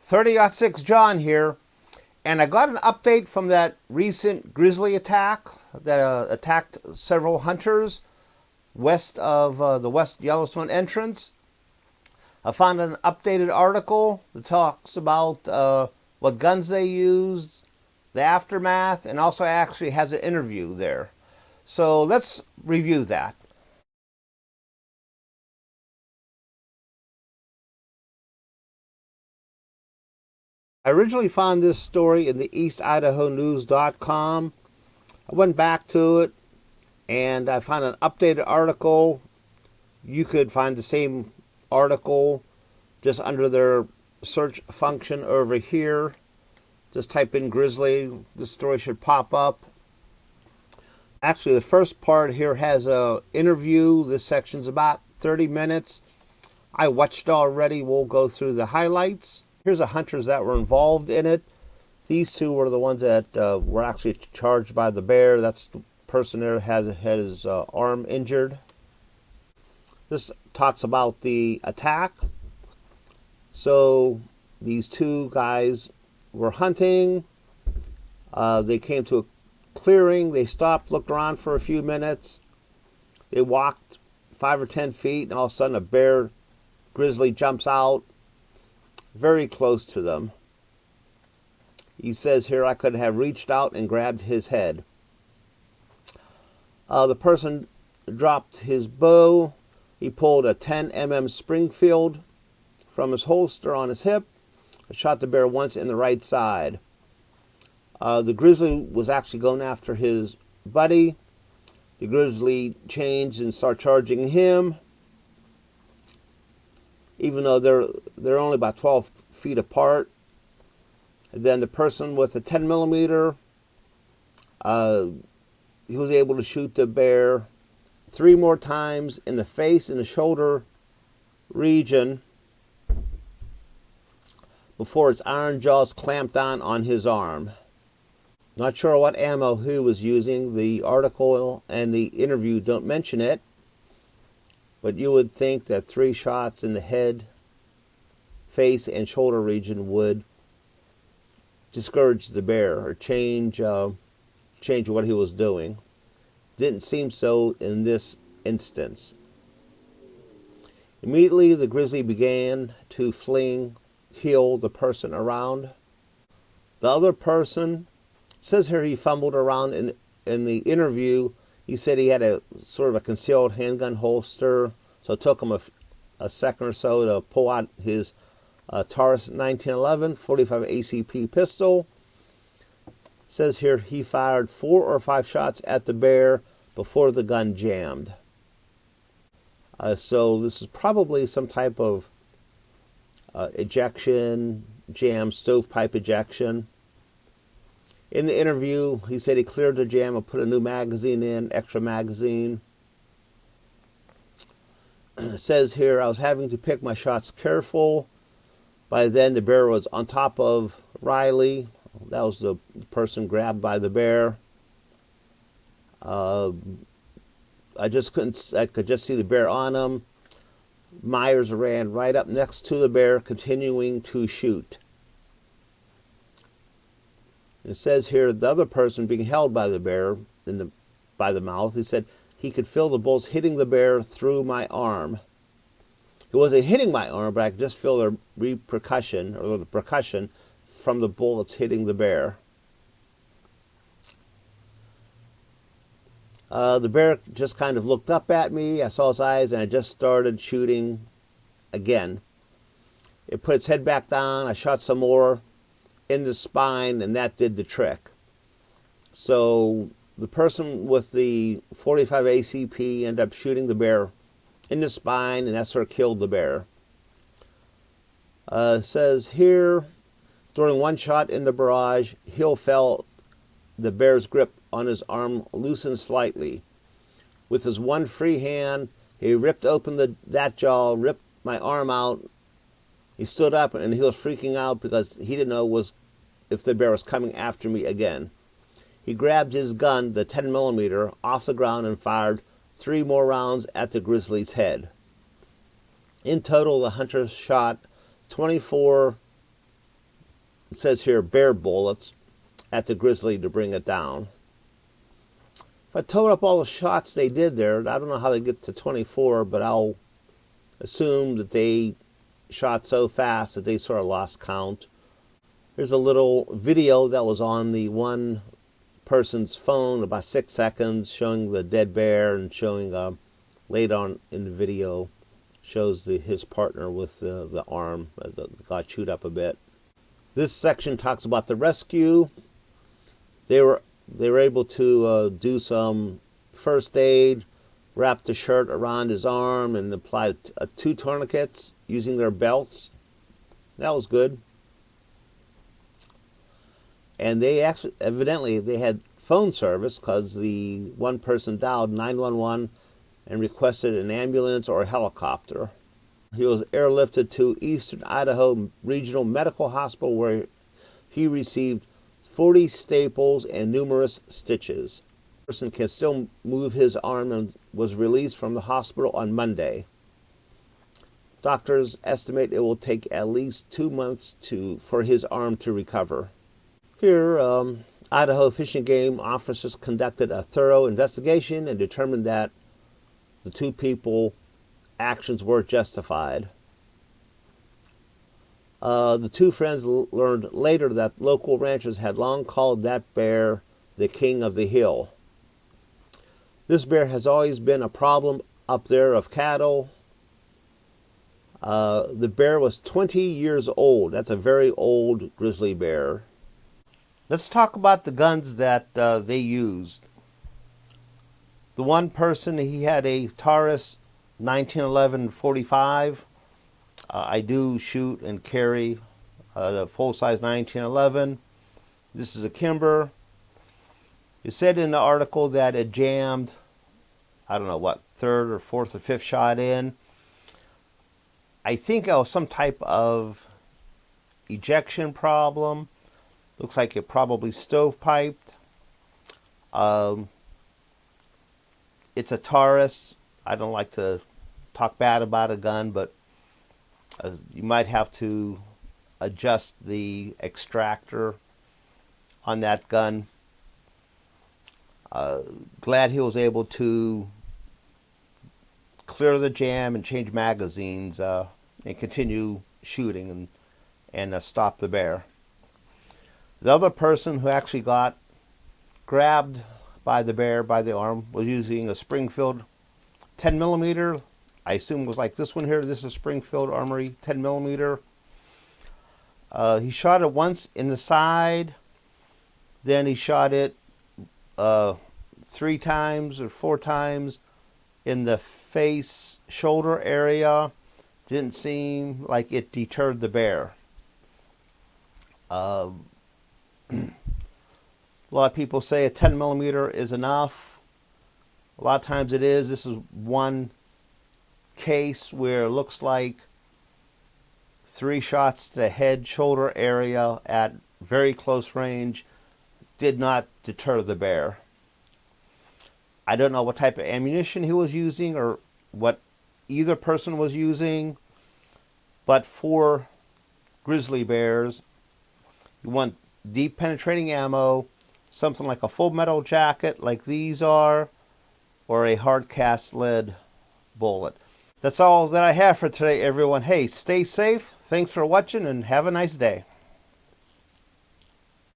30-06 John here, and I got an update from that recent Grizzly attack that attacked several hunters west of the West Yellowstone entrance. I found an updated article that talks about what guns they used, the aftermath, and also actually has an interview there. So let's review that. I originally found this story in the eastidahonews.com. I went back to it and I found an updated article. You could find the same article just under their search function over here. Just type in Grizzly. The story should pop up. Actually, the first part here has an interview. This section's about 30 minutes. I watched already. We'll go through the highlights. Here's the hunters that were involved in it. These two were the ones that were actually charged by the bear. That's the person there had his arm injured. This talks about the attack. So these two guys were hunting. They came to a clearing. They stopped, looked around for a few minutes. They walked 5 or 10 feet, and all of a sudden a bear grizzly jumps out very close to them. He says here, I could have reached out and grabbed his head. The person dropped his bow. He pulled a 10 Springfield from his holster on his hip. Shot the bear once in the right side. The grizzly was actually going after his buddy. The grizzly changed and started charging him. Even though they're only about 12 feet apart. And then the person with the 10 millimeter, he was able to shoot the bear 3 more times in the face and the shoulder region before its iron jaws clamped on his arm. Not sure what ammo he was using. The article and the interview don't mention it. But you would think that 3 shots in the head, face, and shoulder region would discourage the bear or change what he was doing. Didn't seem so in this instance. Immediately, the grizzly began to heal the person around. The other person, says here he fumbled around in the interview. He said he had a sort of a concealed handgun holster, so it took him a second or so to pull out his Taurus 1911 45 ACP pistol. Says here he fired 4 or 5 shots at the bear before the gun jammed. So this is probably some type of ejection, jam, stovepipe ejection. In the interview, he said he cleared the jam and put a new magazine in, extra magazine. It says here, I was having to pick my shots careful. By then, the bear was on top of Riley. That was the person grabbed by the bear. I could just see the bear on him. Myers ran right up next to the bear, continuing to shoot. It says here, the other person being held by the bear by the mouth, he said he could feel the bullets hitting the bear through my arm. It wasn't hitting my arm, but I could just feel the repercussion or the percussion from the bullets hitting the bear. The bear just kind of looked up at me. I saw his eyes, and I just started shooting again. It put its head back down. I shot some more in the spine, and that did the trick. So the person with the 45 ACP ended up shooting the bear in the spine, and that sort of killed the bear. It says here, during one shot in the barrage, Hill felt the bear's grip on his arm loosen slightly. With his one free hand, he ripped open that jaw, ripped my arm out. He stood up and he was freaking out because he didn't know if the bear was coming after me again. He grabbed his gun, the 10 millimeter, off the ground and fired 3 more rounds at the grizzly's head. In total, the hunters shot 24 it says here bear bullets at the Grizzly to bring it down. If I total up all the shots they did there, I don't know how they get to 24, but I'll assume that they shot so fast that they sort of lost count. Here's a little video that was on the one person's phone, about 6 seconds, showing the dead bear, and showing later on in the video shows his partner with the arm that got chewed up a bit. This section talks about the rescue. They were able to do some first aid, wrap the shirt around his arm, and apply 2 tourniquets using their belts. That was good. And they actually, evidently, they had phone service, because the one person dialed 911 and requested an ambulance or a helicopter. He was airlifted to Eastern Idaho Regional Medical Hospital, where he received 40 staples and numerous stitches. The person can still move his arm and was released from the hospital on Monday. Doctors estimate it will take at least 2 months for his arm to recover. Here, Idaho Fish and Game officers conducted a thorough investigation and determined that the 2 people's actions were justified. The 2 friends learned later that local ranchers had long called that bear the King of the Hill. This bear has always been a problem up there of cattle. The bear was 20 years old. That's a very old grizzly bear. Let's talk about the guns that they used. The one person, he had a Taurus 1911 45. I do shoot and carry a full-size 1911. This is a Kimber. It said in the article that it jammed, I don't know what, 3rd or 4th or 5th shot in. I think it was some type of ejection problem. Looks like it probably stovepiped. It's a Taurus. I don't like to talk bad about a gun, but you might have to adjust the extractor on that gun. Glad he was able to clear the jam and change magazines and continue shooting and stop the bear. The other person who actually got grabbed by the bear by the arm was using a Springfield 10mm. I assume it was like this one here. This is Springfield Armory 10mm. He shot it once in the side. Then he shot it 3 times or 4 times in the face, shoulder area. Didn't seem like it deterred the bear. A lot of people say a 10mm is enough. A lot of times it is. This is one case where it looks like 3 shots to the head, shoulder area at very close range did not deter the bear. I don't know what type of ammunition he was using or what either person was using, but for grizzly bears, you want deep penetrating ammo, something like a full metal jacket like these are, or a hard cast lead bullet. That's all that I have for today, everyone. Hey, stay safe. Thanks for watching and have a nice day.